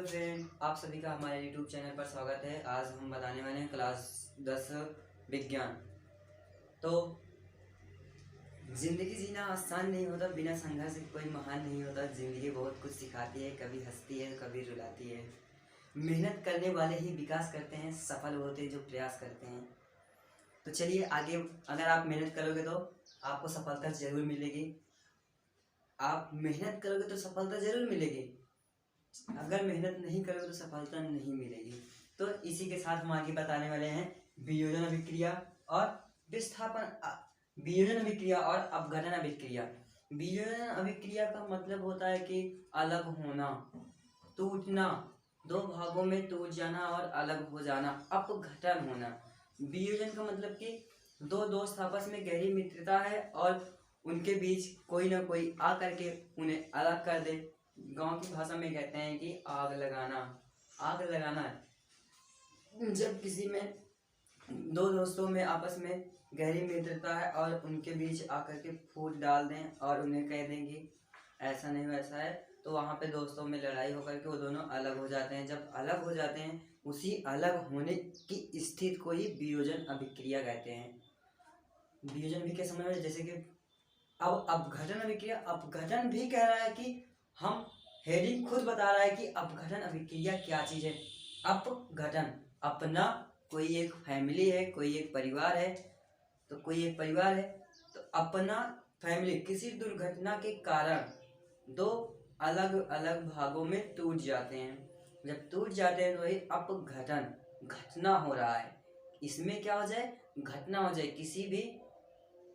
Friend, आप सभी का हमारे YouTube चैनल पर स्वागत है। आज हम बताने वाले हैं क्लास 10 विज्ञान। तो ज़िंदगी जीना आसान नहीं होता, बिना संघर्ष के कोई महान नहीं होता। ज़िंदगी बहुत कुछ सिखाती है, कभी हंसती है, कभी रुलाती है। मेहनत करने वाले ही विकास करते हैं, सफल होते हैं जो प्रयास करते हैं। तो चलिए आगे, अगर आप मेहनत करोगे तो आपको सफलता ज़रूर मिलेगी। आप मेहनत करोगे तो सफलता ज़रूर मिलेगी, अगर मेहनत नहीं करोगे तो सफलता नहीं मिलेगी। तो इसी के साथ हम आगे बताने वाले हैं वियोजन अभिक्रिया और विस्थापन। वियोजन अभिक्रिया और अपघटन अभिक्रिया। वियोजन अभिक्रिया का मतलब होता है कि अलग होना, टूटना, दो भागों में टूट जाना और अलग हो जाना, अपघटन होना। वियोजन का मतलब कि दो दोस्त आपस में गहरी मित्रता है और उनके बीच कोई ना कोई आकर के उन्हें अलग कर दे। गांव की भाषा में कहते हैं कि आग लगाना। आग लगाना है जब किसी में दो दोस्तों में आपस में गहरी मित्रता है और उनके बीच आकर के फूट डाल दें और उन्हें कह दें कि ऐसा नहीं वैसा है, तो वहाँ पे दोस्तों में लड़ाई होकर के वो दोनों अलग हो जाते हैं। जब अलग हो जाते हैं, उसी अलग होने की स्थिति को ही वियोजन अभिक्रिया कहते हैं। वियोजन अभिक्रिया समझ में, जैसे कि अब अपघटन अभिक्रिया, अपघटन भी कह रहा है कि हम हेडिंग खुद बता रहा है कि अपघटन अभिक्रिया क्या चीज है। अपघटन, अपना, कोई एक फैमिली है, कोई एक परिवार है, तो कोई एक परिवार है तो अपना फैमिली किसी दुर्घटना के कारण दो अलग अलग भागों में टूट जाते हैं। जब टूट जाते हैं तो वही अपघटन, घटना हो रहा है। इसमें क्या हो जाए, घटना हो जाए, किसी भी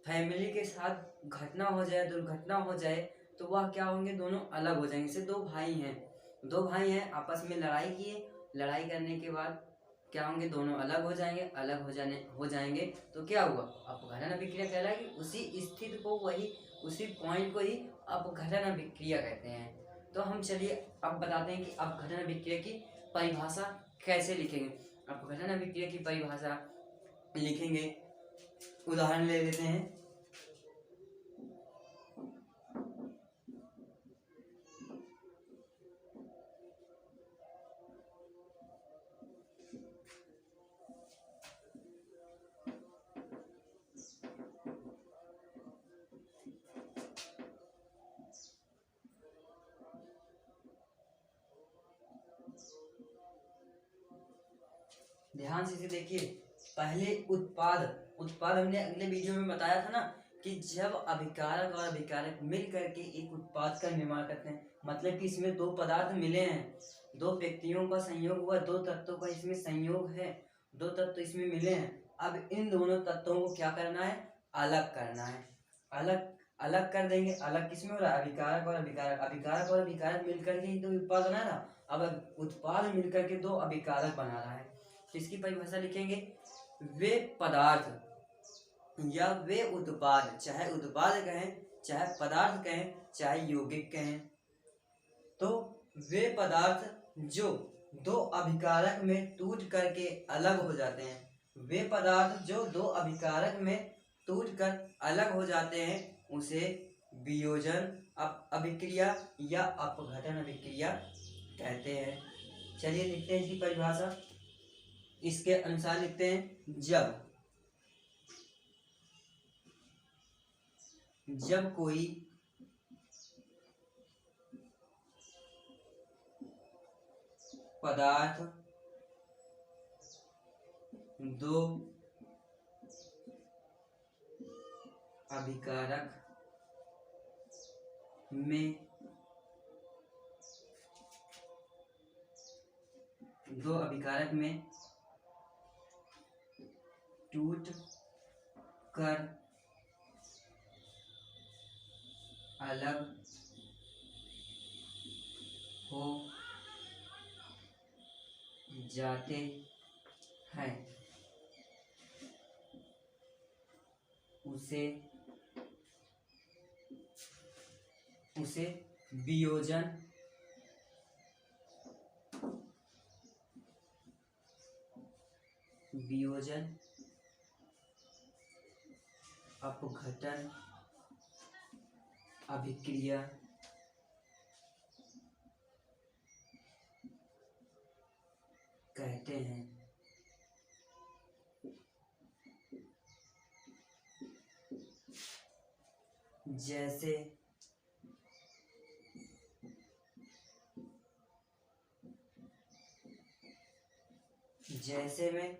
फैमिली के साथ घटना हो जाए, दुर्घटना हो जाए, तो वह क्या होंगे, दोनों अलग हो जाएंगे। जैसे दो भाई हैं आपस में लड़ाई किए, लड़ाई करने के बाद क्या होंगे, दोनों अलग हो जाएंगे। अलग हो जाएंगे तो क्या हुआ, अपघटन अभिक्रिया कहलाएगी। उसी स्थिति को, वही उसी पॉइंट को ही अपघटन अभिक्रिया कहते हैं। तो हम चलिए अब बताते हैं कि अपघटन अभिक्रिया की परिभाषा कैसे लिखेंगे। अपघटन अभिक्रिया की परिभाषा लिखेंगे, उदाहरण ले लेते हैं। ध्यान से देखिए, पहले उत्पाद हमने अगले वीडियो में बताया था ना कि जब अभिकारक और अभिकारक मिल करके एक उत्पाद का निर्माण करते हैं, मतलब कि इसमें दो पदार्थ मिले हैं, दो व्यक्तियों का संयोग हुआ, दो तत्वों का इसमें संयोग है, दो तत्व इसमें मिले हैं। अब इन दोनों तत्वों को क्या करना है, अलग करना है। अलग अलग कर देंगे। अलग किसमें हो रहा है, अभिकारक और अभिकारक। अभिकारक और अभिकारक मिलकर के ही तो उत्पाद बना था। अब उत्पाद मिलकर के दो अभिकारक बना रहा है, तो इसकी परिभाषा लिखेंगे, वे पदार्थ या वे उत्पाद, चाहे उत्पाद कहें, चाहे पदार्थ कहें, चाहे यौगिक कहें, तो वे पदार्थ जो दो अभिकारक में टूट करके अलग हो जाते हैं, वे पदार्थ जो दो अभिकारक में टूट कर अलग हो जाते हैं, उसे वियोजन अभिक्रिया या अपघटन अभिक्रिया कहते हैं। चलिए लिखते हैं इसकी परिभाषा। इसके अनुसार लिखते हैं, जब कोई पदार्थ दो अभिकारक में टूट कर अलग हो जाते हैं, उसे वियोजन अपघटन अभिक्रिया कहते हैं। जैसे में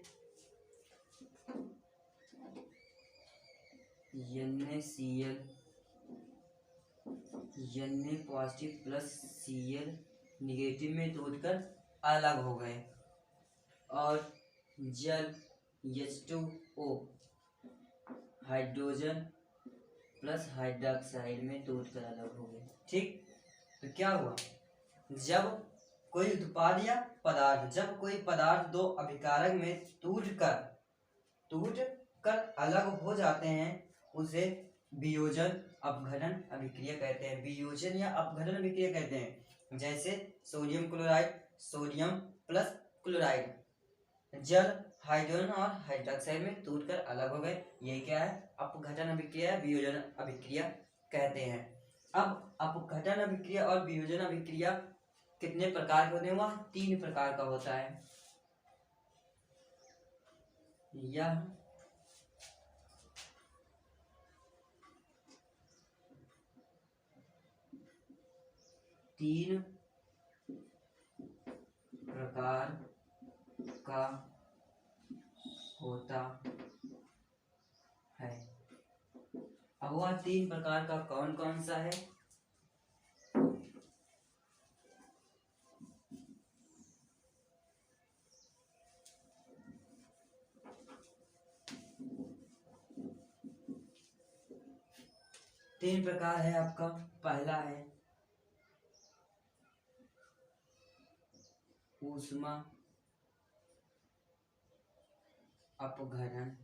NaCl Na positive plus Cl negative में टूटकर अलग हो गए, और जल H2O हाइड्रोजन प्लस हाइड्रोक्साइड में टूटकर अलग हो गए। ठीक, तो क्या हुआ, जब कोई उत्पाद या पदार्थ, जब कोई पदार्थ दो अभिकारक में टूट कर अलग हो जाते हैं, उसे वियोजन अपघटन अभिक्रिया कहते हैं। वियोजन या अपघटन अभिक्रिया कहते हैं। जैसे sodium chloride, sodium plus chloride, जल हाइड्रोजन और हाइड्रोक्साइड में टूटकर अलग हो गए, ये क्या है, अपघटन अभिक्रिया, वियोजन अभिक्रिया कहते हैं। अब अपघटन अभिक्रिया और वियोजन अभिक्रिया कितने प्रकार के होते हैं, वह 3 प्रकार का होता है। यह 3 प्रकार का होता है। अब वह 3 प्रकार का कौन कौन सा है? तीन प्रकार है आपका। पहला है ऊष्मा अपघटन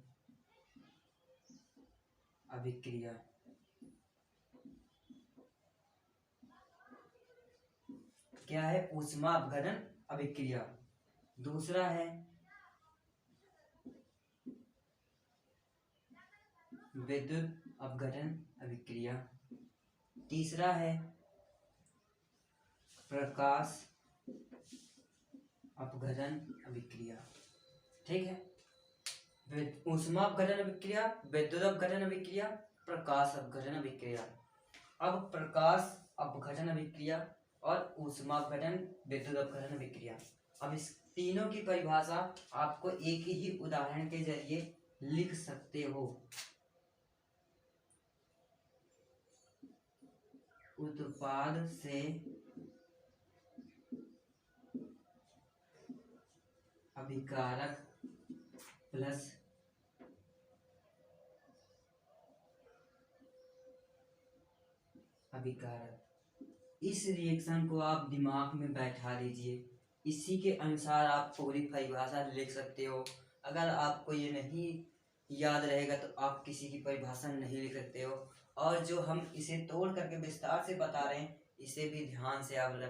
अभिक्रिया। क्या है? ऊष्मा अपघटन अभिक्रिया। दूसरा है विद्युत अपघटन अभिक्रिया। तीसरा है प्रकाश अपघटन अभिक्रिया। ठीक है, ऊष्मा अपघटन अभिक्रिया, विद्युत अपघटन अभिक्रिया, प्रकाश अपघटन अभिक्रिया। अब प्रकाश अपघटन अभिक्रिया और ऊष्मा अपघटन, विद्युत अपघटन अभिक्रिया, अब इस तीनों की परिभाषा आपको एक ही उदाहरण के जरिए लिख सकते हो। उत्पाद से अभिकारक प्लस अभिकारक, इस रिएक्शन को आप दिमाग में बैठा लीजिए। इसी के अनुसार आप पूरी परिभाषा लिख सकते हो। अगर आपको ये नहीं याद रहेगा तो आप किसी की परिभाषा नहीं लिख सकते हो। और जो हम इसे तोड़ करके विस्तार से बता रहे हैं, इसे भी ध्यान से आप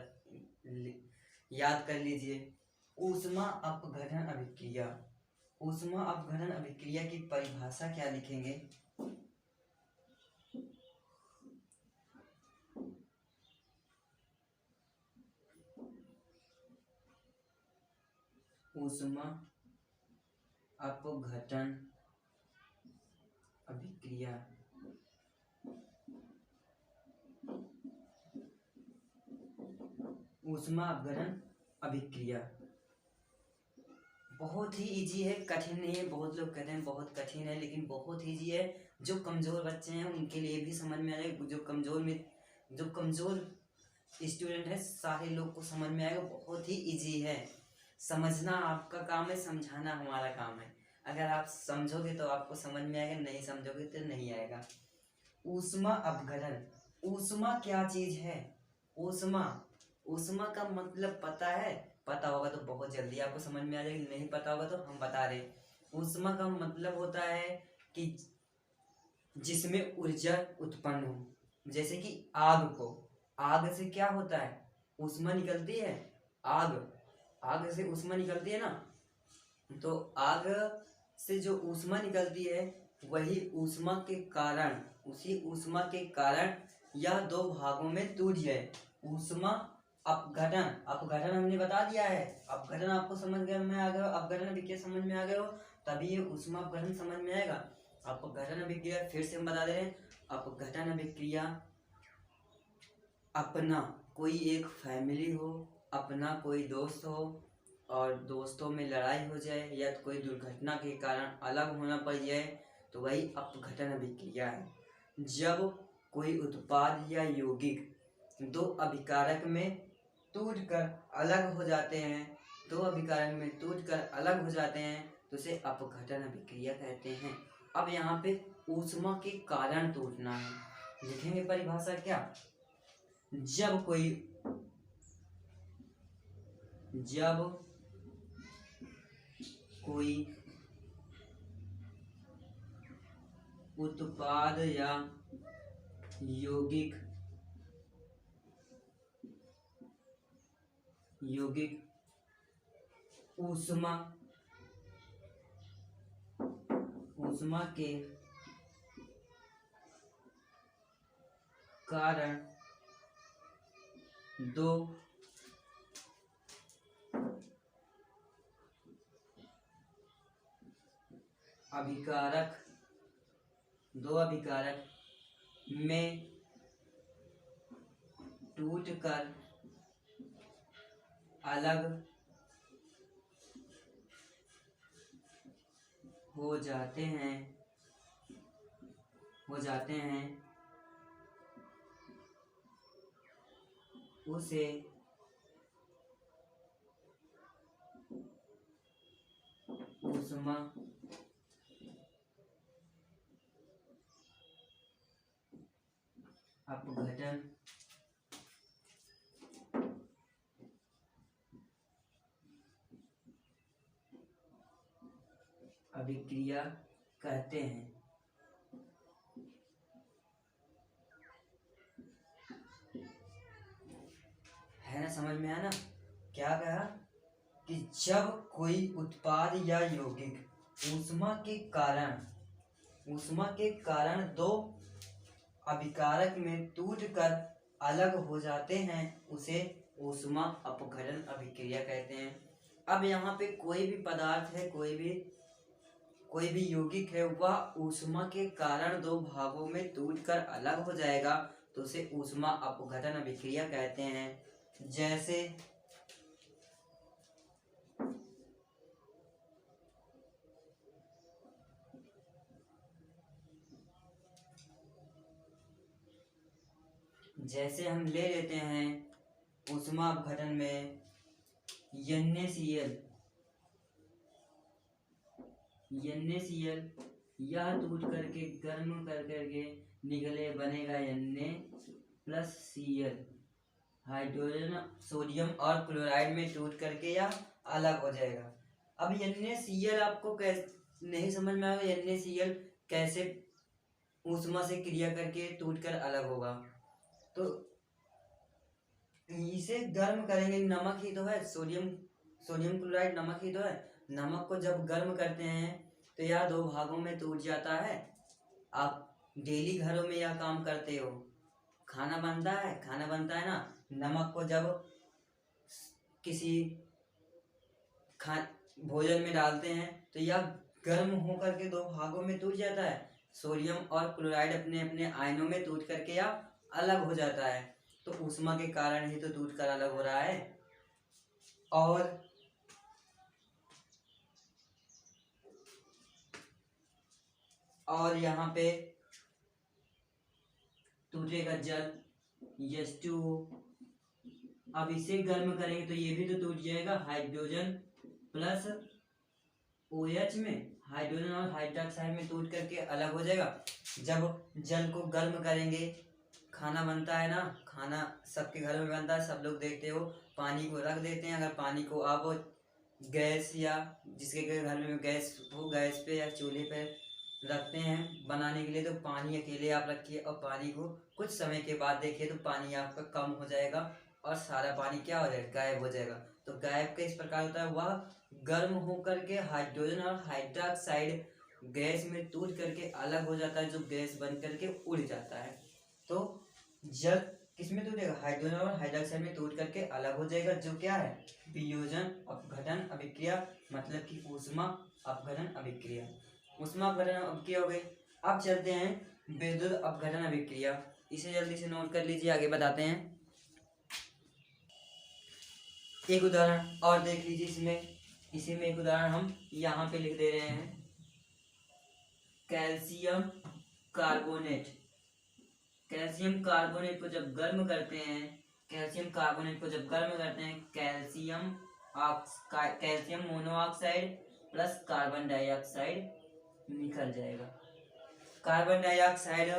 याद कर लीजिए। ऊष्मा अपघटन अभिक्रिया, ऊष्मा अपघटन अभिक्रिया की परिभाषा क्या लिखेंगे? ऊष्मा अपघटन अभिक्रिया ऊष्मा अपघटन अभिक्रिया बहुत ही इजी है, कठिन नहीं है। बहुत लोग कहते हैं बहुत कठिन है, लेकिन बहुत इजी है। जो कमज़ोर बच्चे हैं उनके लिए भी समझ में आएगा। जो कमज़ोर स्टूडेंट है, सारे लोग को समझ में आएगा। बहुत ही इजी है, समझना आपका काम है, समझाना हमारा काम है। अगर आप समझोगे तो आपको समझ में आएगा, नहीं समझोगे तो नहीं आएगा। ऊष्मा अपघटन, ऊष्मा क्या चीज़ है? ऊष्मा का मतलब पता है? पता होगा तो बहुत जल्दी आपको समझ में आ जाएगी, नहीं पता होगा तो हम बता रहे। ऊष्मा का मतलब होता है कि जिसमें ऊर्जा उत्पन्न हो। जैसे कि आग से क्या होता है? ऊष्मा निकलती है। आग से ऊष्मा निकलती है ना, तो आग से जो ऊष्मा निकलती है, वही ऊष्मा के कारण, उसी ऊष्मा के कारण यह 2 भागों में टूट जाए। ऊष्मा अपघटन हमने बता दिया है। अपघटन आपको समझ में आ गया, अपघटन अभिक्रिया समझ में आ गया हो तभी ये ऊष्मा अपघटन समझ में आएगा। अपघटन अभिक्रिया फिर से हम बता दे रहे हैं। अपघटन अभिक्रिया अपना कोई एक फैमिली हो, अपना कोई दोस्त हो और दोस्तों में लड़ाई हो जाए या तो कोई दुर्घटना के कारण अलग होना पड़ जाए तो वही अपघटन अभिक्रिया है। जब कोई उत्पाद या यौगिक दो अभिकारक में टूटकर अलग हो जाते हैं, दो अभिकारक में टूटकर अलग हो जाते हैं तो उसे अपघटन अभिक्रिया कहते हैं। अब यहाँ पे ऊष्मा के कारण टूटना है, लिखेंगे परिभाषा क्या। जब कोई उत्पाद या यौगिक ऊष्मा के कारण दो अभिकारक में टूटकर अलग हो जाते हैं उसे ऊष्मा अपघटन अभिक्रिया कहते हैं। है ना, समझ में आया ना। क्या कहा कि जब कोई उत्पाद या यौगिक ऊष्मा के कारण दो अभिकारक में टूटकर अलग हो जाते हैं उसे ऊष्मा अपघटन अभिक्रिया कहते हैं। अब यहाँ पे कोई भी पदार्थ है, कोई भी यौगिक है, वह ऊष्मा के कारण दो भागों में टूटकर अलग हो जाएगा तो उसे ऊष्मा अपघटन अभिक्रिया कहते हैं। जैसे हम ले लेते हैं ऊष्मा अपघटन में NaCl यह टूट करके गर्म कर करके निकले बनेगा Na+Cl। हाइड्रोजन सोडियम और क्लोराइड में टूट करके यह अलग हो जाएगा। अब NaCl आपको नहीं समझ में आएगा, NaCl कैसे ऊष्मा से क्रिया करके टूटकर अलग होगा। तो इसे गर्म करेंगे, नमक ही तो है, सोडियम क्लोराइड नमक ही तो है। नमक को जब गर्म करते हैं तो यह दो भागों में टूट जाता है। आप डेली घरों में यह काम करते हो, खाना बनता है ना, नमक को जब किसी भोजन में डालते हैं तो यह गर्म होकर के दो भागों में टूट जाता है। सोडियम और क्लोराइड अपने अपने आयनों में टूट करके यह अलग हो जाता है, तो ऊष्मा के कारण ही तो टूटकर अलग हो रहा है। और यहाँ पे टूटेगा जल H2O। अब इसे गर्म करेंगे तो ये भी तो टूट जाएगा, हाइड्रोजन प्लस OH में, हाइड्रोजन और हाइड्रोक्साइड में टूट करके अलग हो जाएगा। जब जल को गर्म करेंगे, खाना बनता है ना, खाना सबके घर में बनता है, सब लोग देखते हो, पानी को रख देते हैं। अगर पानी को आप गैस या जिसके घर में गैस हो, गैस पे या चूल्हे पे रखते हैं बनाने के लिए, तो पानी अकेले आप रखिए और पानी को कुछ समय के बाद देखिए तो पानी आपका कम हो जाएगा और सारा पानी क्या हो जाएगा, गायब हो जाएगा। तो गायब का इस प्रकार होता है, वह गर्म होकर के हाइड्रोजन और हाइड्रोक्साइड गैस में टूट करके अलग हो जाता है, जो गैस बन करके उड़ जाता है। तो जल किसमें टूटेगा, हाइड्रोजन और हाइड्रोक्साइड में टूट करके अलग हो जाएगा, जो क्या है वियोजन अपघटन अभिक्रिया, मतलब कि ऊष्मा अपघटन अभिक्रिया। ऊष्मा अपघटन अभिक्रिया हो गई। अब चलते हैं विद्युत अपघटन अभिक्रिया, इसे जल्दी से नोट कर लीजिए, आगे बताते हैं। एक उदाहरण और देख लीजिए इसमें, इसी में एक उदाहरण हम यहाँ पे लिख दे रहे हैं, कैल्शियम कार्बोनेट। कैल्शियम कार्बोनेट को जब गर्म करते हैं, कैल्शियम कार्बोनेट को जब गर्म करते हैं, calcium monoxide plus carbon dioxide निकल जाएगा। कार्बन डाइऑक्साइड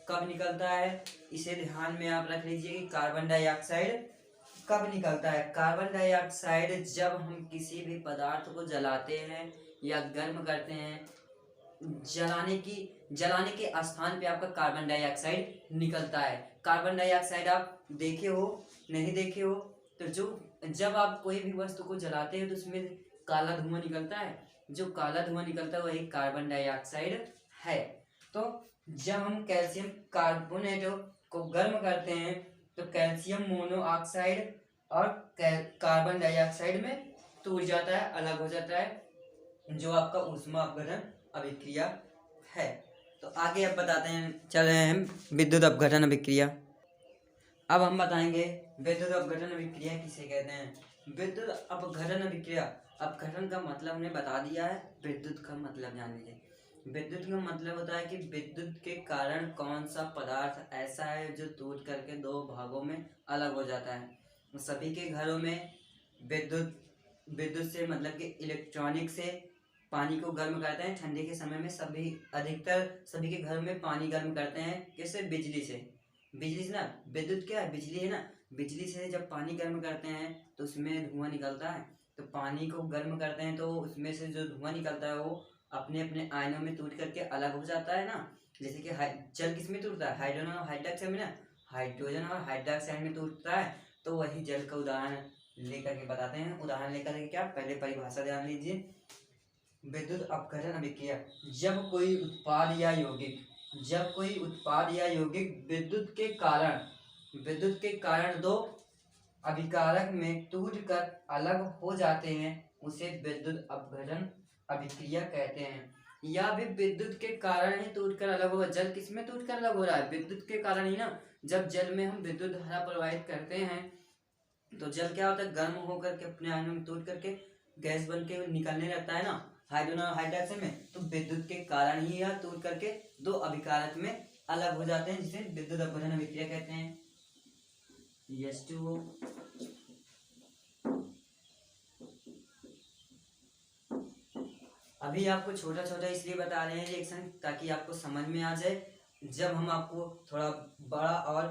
कब निकलता है, इसे ध्यान में आप रख लीजिए कि कार्बन डाइऑक्साइड कब निकलता है। कार्बन डाइऑक्साइड जब हम किसी भी पदार्थ को जलाते हैं या गर्म करते हैं, जलाने के स्थान पे आपका कार्बन डाइऑक्साइड निकलता है। कार्बन डाइऑक्साइड आप देखे हो, नहीं देखे हो, तो जब आप कोई भी वस्तु को जलाते हैं तो उसमें काला धुआं निकलता है, जो काला धुआं निकलता है वही कार्बन डाइऑक्साइड है। तो जब हम कैल्शियम कार्बोनेट को गर्म करते हैं तो कैल्शियम मोनोऑक्साइड और कार्बन डाइऑक्साइड में टूट जाता है, अलग हो जाता है, जो आपका ऊष्मा अपघटन अभिक्रिया है। तो आगे अब बताते हैं, चल रहे हैं विद्युत अपघटन अभिक्रिया। अब हम बताएंगे विद्युत अपघटन अभिक्रिया किसे कहते हैं। विद्युत अपघटन अभिक्रिया, अपघटन का मतलब हमने बता दिया है, विद्युत का मतलब जान लीजिए। विद्युत का मतलब होता है कि विद्युत के कारण कौन सा पदार्थ ऐसा है जो टूट करके दो भागों में अलग हो जाता है। सभी के घरों में विद्युत से मतलब कि इलेक्ट्रॉनिक से पानी को गर्म करते हैं। ठंडी के समय में अधिकतर सभी के घरों में पानी गर्म करते हैं, किससे, बिजली से ना, विद्युत क्या है, बिजली है ना। बिजली से जब पानी गर्म करते हैं तो उसमें धुआं निकलता है, तो पानी को गर्म करते हैं तो उसमें से जो धुआं निकलता है वो अपने अपने आयनों में टूट करके अलग हो जाता है ना। जैसे कि जल किस में टूटता है, हाइड्रोजन और हाइड्रोक्साइड में ना, हाइड्रोजन और हाइड्रोक्साइड में टूटता है। तो वही जल का उदाहरण लेकर के बताते हैं। उदाहरण लेकर के क्या, पहले परिभाषा ध्यान लीजिए। विद्युत अपघटन अभिक्रिया, जब कोई उत्पाद या यौगिक विद्युत के कारण दो अभिकारक में टूट कर अलग हो जाते हैं, उसे विद्युत अपघटन अभिक्रिया कहते हैं। या भी विद्युत के कारण ही टूट कर अलग होगा। जल किस में टूट कर अलग हो रहा है, विद्युत के कारण ही ना। जब जल में हम विद्युत धारा प्रवाहित करते हैं तो जल क्या होता है, गर्म होकर के अपने आयनों में टूट करके गैस बन के निकलने लगता है ना, हाइड्रोजन और हाइड्रोक्साइड में। तो विद्युत के कारण ही यह टूट करके दो अभिकारक में अलग हो जाते हैं, जिसे विद्युत अपघटन अभिक्रिया कहते हैं। H2O अभी आपको छोटा छोटा इसलिए बता रहे हैं रिएक्शन, ताकि आपको समझ में आ जाए। जब हम आपको थोड़ा बड़ा और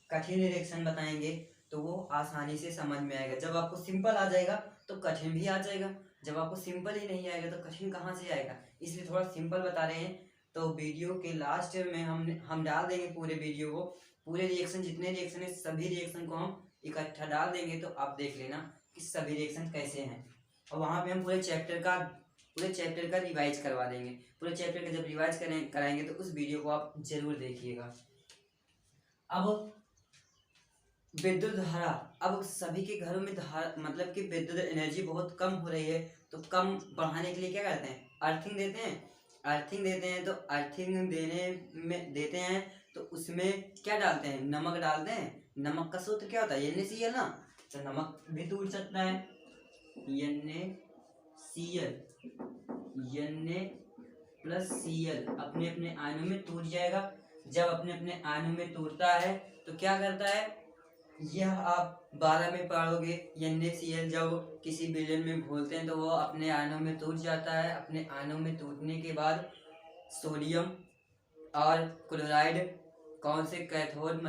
कठिन रिएक्शन बताएंगे तो वो आसानी से समझ में आएगा। जब आपको सिंपल आ जाएगा तो कठिन भी आ जाएगा, जब आपको सिंपल ही नहीं आएगा तो कठिन कहाँ से आएगा। इसलिए थोड़ा सिंपल बता रहे हैं। तो वीडियो के लास्ट में हम डाल देंगे पूरे वीडियो को, पूरे रिएक्शन, जितने रिएक्शन है सभी रिएक्शन को हम इकट्ठा डाल देंगे, तो आप देख लेना कि सभी रिएक्शन कैसे हैं। और वहाँ पे हम पूरे चैप्टर का रिवाइज करवा देंगे। पूरे चैप्टर का जब रिवाइज कराएंगे तो उस वीडियो को आप जरूर देखिएगा। अब विद्युत धारा, अब सभी के घरों में धारा मतलब कि विद्युत एनर्जी बहुत कम हो रही है, तो कम बढ़ाने के लिए क्या करते हैं, अर्थिंग देते हैं। तो अर्थिंग देते हैं तो उसमें क्या डालते हैं, नमक डालते हैं। नमक का सूत्र क्या होता है, NaCl ना, तो नमक भी टूट सकता है, Na+Cl अपने अपने आयनों में टूट जाएगा। जब अपने अपने आयनों में टूटता है तो क्या करता है, यह आप 12 में पढ़ोगे। NaCl जब किसी विलयन में घोलते हैं तो वो अपने आयनों में टूट जाता है। अपने आयनों में टूटने के बाद सोडियम और क्लोराइड, कौन से कैथोड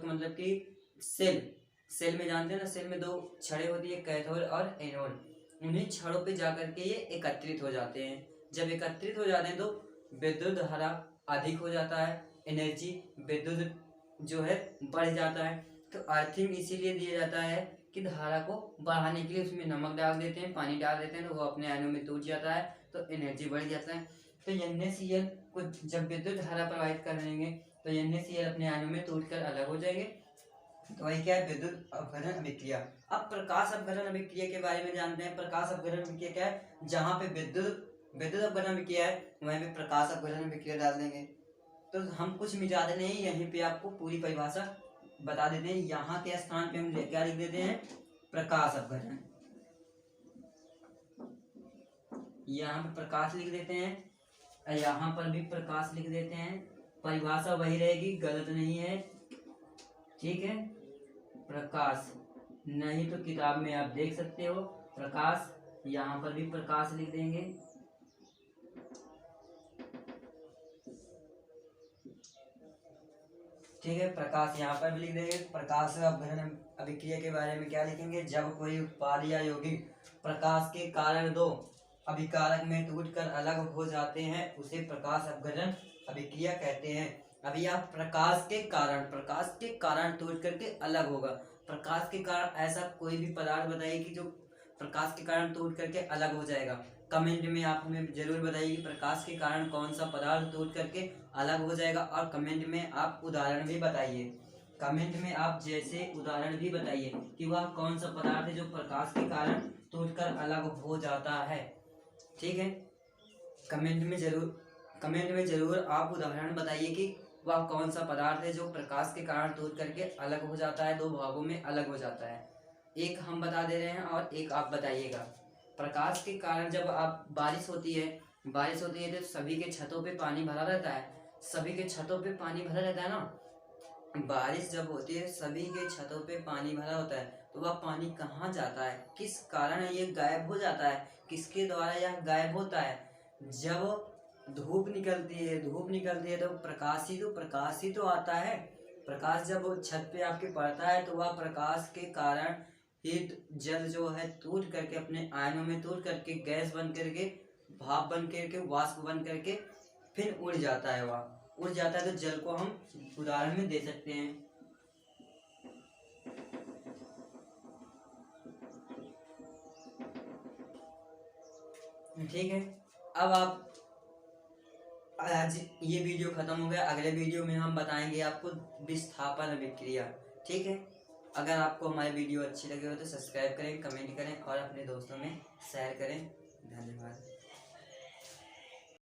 मतलब कि सेल में जानते हैं ना, सेल में दो छड़ें होती है, कैथोड और एनोड। उन्हीं छड़ों पे जाकर के ये एकत्रित हो जाते हैं। जब एकत्रित हो जाते हैं तो विद्युत धारा अधिक हो जाता है, एनर्जी विद्युत जो है बढ़ जाता है। तो अर्थिंग इसीलिए दिया जाता है कि धारा को बढ़ाने के लिए उसमें नमक डाल देते हैं, पानी डाल देते हैं, तो वो अपने आयनों में टूट जाता है, तो एनर्जी बढ़ जाता है। तो NaCl को जब विद्युत धारा प्रवाहित कर देंगे तो NaCl अपने आयनों में टूट कर अलग हो जाएंगे, तो वही क्या है, विद्युत अपघटन अभिक्रिया। अब प्रकाश अपघटन अभिक्रिया के बारे में जानते हैं। प्रकाश अपघटन अभिक्रिया क्या है, जहाँ पे विद्युत अपघटन अभिक्रिया है वहीं पे प्रकाश अपघटन अभिक्रिया डाल देंगे। तो हम कुछ मिटा देते हैं, यहीं पे आपको पूरी परिभाषा बता देते हैं। यहाँ के स्थान पे हम क्या लिख देते हैं, प्रकाश अपघटन। यहाँ पे प्रकाश लिख देते हैं, यहाँ पर भी प्रकाश लिख देते हैं। परिभाषा वही रहेगी, गलत नहीं है, ठीक है। प्रकाश, नहीं तो किताब में आप देख सकते हो प्रकाश, यहाँ पर भी प्रकाश लिख देंगे। ठीक है, प्रकाश यहाँ पर भी लिख देंगे। प्रकाश अपघटन अभिक्रिया के बारे में क्या लिखेंगे, जब कोई उत्पाद या यौगिक प्रकाश के कारण दो अभिकारक में टूटकर अलग हो जाते हैं उसे प्रकाश अपघटन अभिक्रिया कहते हैं। अभी आप प्रकाश के कारण टूट करके अलग होगा। प्रकाश के कारण ऐसा कोई भी पदार्थ बताइए कि जो प्रकाश के कारण टूट करके अलग हो जाएगा। कमेंट में आप हमें जरूर बताइए कि प्रकाश के कारण कौन सा पदार्थ टूट करके अलग हो जाएगा, और कमेंट में आप उदाहरण भी बताइए। कमेंट में आप जैसे उदाहरण भी बताइए कि वह कौन सा पदार्थ है जो प्रकाश के कारण टूटकर अलग हो जाता है, ठीक है। कमेंट में जरूर आप उदाहरण बताइए कि वह कौन सा पदार्थ है जो प्रकाश के कारण टूट करके अलग हो जाता है, दो भागों में अलग हो जाता है। एक हम बता दे रहे हैं और एक आप बताइएगा। प्रकाश के कारण जब आप बारिश होती है तो सभी के छतों पे पानी भरा रहता है, सभी के छतों पे पानी भरा रहता है ना। बारिश जब होती है सभी के छतों पे पानी भरा होता है, तो वह पानी कहाँ जाता है, किस कारण ये गायब हो जाता है, किसके द्वारा यह गायब होता है। जब धूप निकलती है तो प्रकाश ही तो आता है। प्रकाश जब छत पे आपके पड़ता है तो वह प्रकाश के कारण हीट जल जो है टूट करके अपने आयनों में टूट करके गैस बन करके, भाप बन करके, वाष्प बन करके फिर उड़ जाता है। वह उड़ जाता है तो जल को हम उदाहरण में दे सकते हैं। ठीक है, अब आप आज ये वीडियो खत्म हो गया। अगले वीडियो में हम बताएंगे आपको विस्थापन अभिक्रिया, ठीक है। अगर आपको हमारी वीडियो अच्छी लगी हो तो सब्सक्राइब करें, कमेंट करें और अपने दोस्तों में शेयर करें। धन्यवाद।